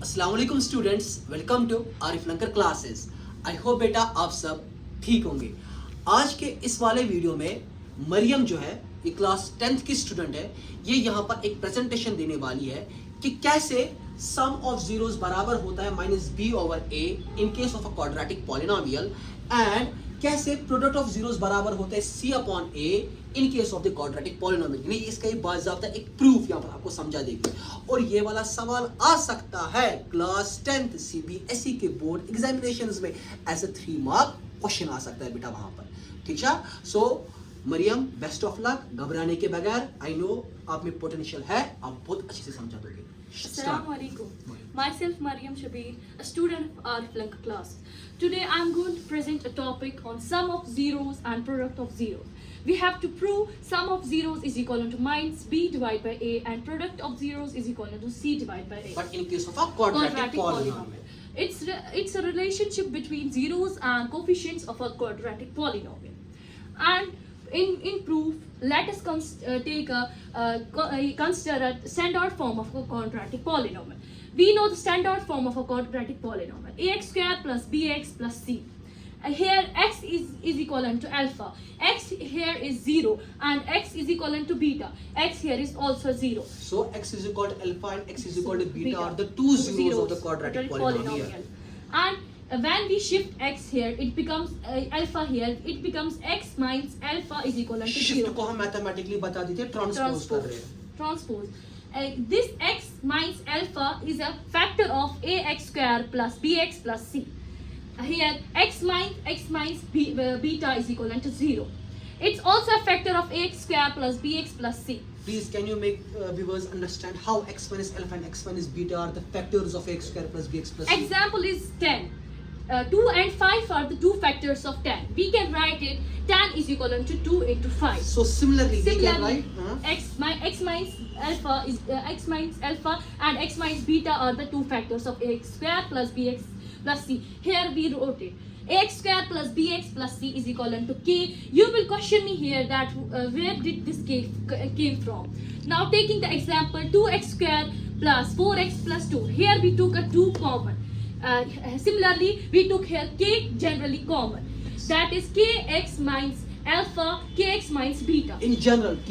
अस्सलाम वालेकुम students, welcome to Arif Lankar classes. I hope बेटा आप सब ठीक होंगे। आज के इस वाले वीडियो में मरियम जो है ये क्लास 10th की स्टूडेंट है, ये यहाँ पर एक प्रेजेंटेशन देने वाली है कि कैसे सम ऑफ जीरोस बराबर होता है minus b over a in case of a quadratic polynomial and कैसे प्रोडक्ट ऑफ जीरोस बराबर होता है c upon a in case of the quadratic polynomial. यानी इसका एक बाज़ाब्ता एक प्रूफ यहाँ पर आपको समझा देगी और ये वाला सवाल आ सकता है क्लास 10th सीबीएसई के बोर्ड एग्जामिनेशंस में एज अ 3 मार्क क्वेश्चन आ सकता है बेटा वहां पर। ठीक है, सो मरियम बेस्ट ऑफ लक, घबराने के बगैर। आई नो आप में पोटेंशियल है, आप बहुत अच्छे से समझा दोगे। Assalamualaikum. Myself Mariam Shabir, a student of Arif Lanka class. Today I am going to present a topic on sum of zeros and product of zeros. We have to prove sum of zeros is equal to minus b divided by a and product of zeros is equal to c divided by a. But in case of a quadratic polynomial, It's a relationship between zeros and coefficients of a quadratic polynomial. And in proof, let us consider a standard form of a quadratic polynomial. We know the standard form of a quadratic polynomial: ax square plus bx plus c. Here x is equal to alpha, x here is 0 and x is equal to beta, x here is also 0. so x is equal to alpha and x is equal to beta are the two zeros of the quadratic polynomial. And when we shift x here, it becomes alpha here, it becomes x minus alpha is equal to 0. Shift को हम mathematically बता देते हैं, transpose कर रहे हैं। Transpose. This x minus alpha is a factor of ax square plus bx plus c. Here x minus beta is equal to 0. It's also a factor of ax square plus bx plus c. Please, can you make viewers understand how x minus alpha and x minus beta are the factors of x square plus bx plus c? Example is 10. 2 and 5 are the two factors of 10. We can write it 10 is equal to 2 into 5. So similarly, we can write x minus alpha is x minus alpha and x minus beta are the two factors of ax square plus bx plus c. Here we wrote it ax square plus bx plus c is equal to k. You will question me here that where did this k came from. Now taking the example 2x square plus 4x plus 2. Here we took a 2 common. Similarly, we took here k generally common. That is kx minus alpha, kx minus beta. in general, k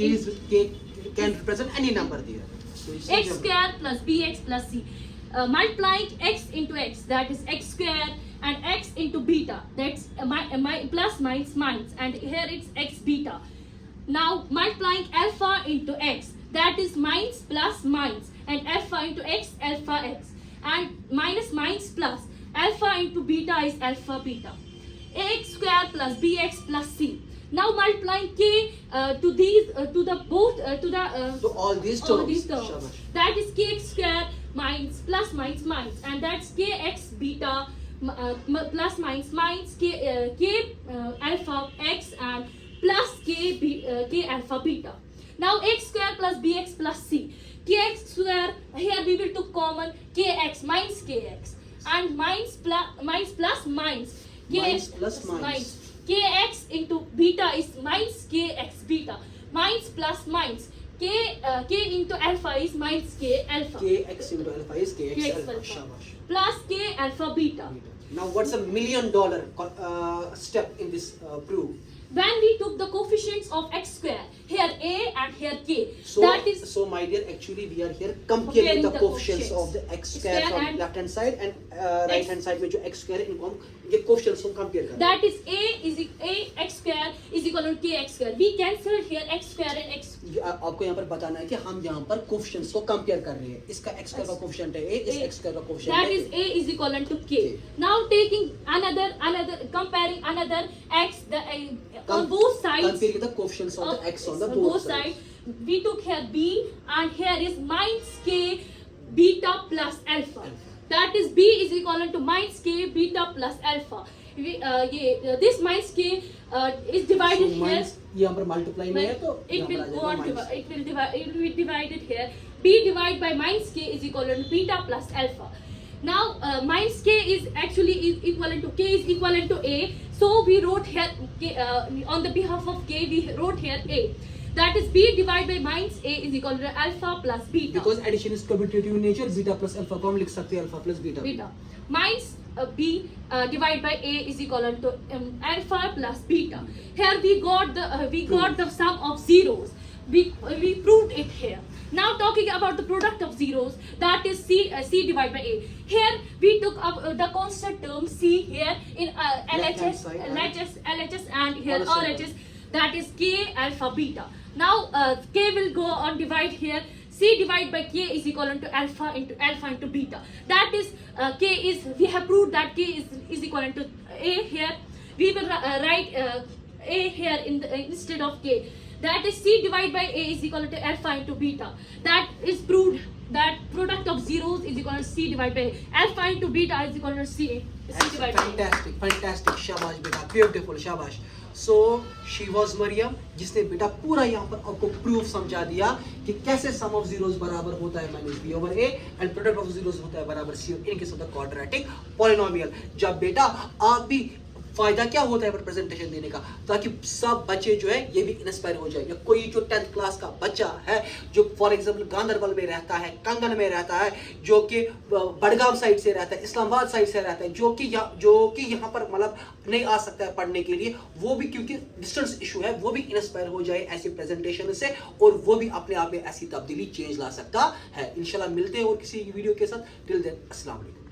can represent any number there. So it's in X general. square plus bx plus c. Multiplying x into x, that is x square, and x into beta, that's plus minus, and here it's x beta. Now multiplying alpha into x, that is minus plus minus, and alpha into x, alpha x, and minus plus, alpha into beta is alpha beta. Ax square plus bx plus c. Now multiplying k to these to the both to the So all these all these terms. terms. Shabash. That is kx square minus plus minus, and that's kx beta plus minus k alpha x and plus k alpha beta. Now x square plus bx plus c. Kx square, here we will took common kx minus kx and minus plus minus Minus plus minus. kx into beta is minus kx beta, minus plus minus k into alpha is minus k alpha, kx into alpha is kx kx alpha. alpha Shabash. plus k alpha beta. Now what's a $1 million step in this proof? When we took the coefficients of x square, here a and here k, So, that is so my dear, actually we are here comparing the the coefficients of coefficients. the x square Square from and left hand side and right hand side में जो x square है इनको हम ये coefficients को compare करें. that is a x square is equal to k x square. We cancel here x square and x. आपको यहाँ पर बताना है कि हम यहाँ पर coefficients को compare कर रहे हैं. इसका x square का coefficient है a, इस x square का coefficient That है is a is equal to k. K. Now taking another comparing another x on both sides. Comparing the coefficients of the x on the both sides. We took here b and here is minus k beta plus alpha. That is b is equal to minus k beta plus alpha. This minus k is divided So here. minus ये यहाँ पर multiply में है तो It यहाँ will पर आ go जाएगा on minus. it will be divided here. B divided by minus k is equal to beta plus alpha. Now minus k is actually equal to k is equal to a. So we wrote here k, on the behalf of k we wrote here a. That is b divided by minus a is equal to alpha plus beta. Because addition is commutative in nature, beta plus alpha को हम लिख सकते हैं alpha plus beta. Beta minus b divided by a is equal to alpha plus beta. Here we got the sum of zeros. We proved it here. Now talking about the product of zeros, that is c divided by a. Here we took up the constant term c here in LHS and here RHS, that is k alpha beta. Now k will go on divide here. C divided by k is equal to alpha into beta. That is k is, we have proved that k is equal to a here. We will write a here instead of k. That is c divided by a is equal to alpha into beta. That is proved that product of zeros is equal to c divided by a. Alpha into beta is equal to c divided by a. Fantastic, शाबाश बेटा, beautiful, शाबाश. So she was Mariam, जिसने बेटा पूरा यहाँ पर आपको proof समझा दिया कि कैसे सम ऑफ जीरोस बराबर होता है minus b over a and product of zeros होता है बराबर c in case of the quadratic polynomial. जब बेटा आप भी फायदा क्या होता है प्रेजेंटेशन देने का, ताकि सब बच्चे जो है ये भी इंस्पायर हो जाए. या कोई जो 10th क्लास का बच्चा है जो फॉर एग्जांपल गांधरबल में रहता है, कंगन में रहता है, जो कि बड़गांव साइड से रहता है, इस्लामाबाद साइड से रहता है, जो कि यहाँ पर मतलब नहीं आ सकता है पढ़ने के लिए, वो भी क्योंकि डिस्टेंस इशू है वो भी इंस्पायर हो जाए ऐसी प्रेजेंटेशन से और वो भी अपने आप में ऐसी तब्दीली चेंज ला सकता है. इंशाल्लाह मिलते हैं और किसी वीडियो के साथ. टिल देन अस्सलाम वालेकुम.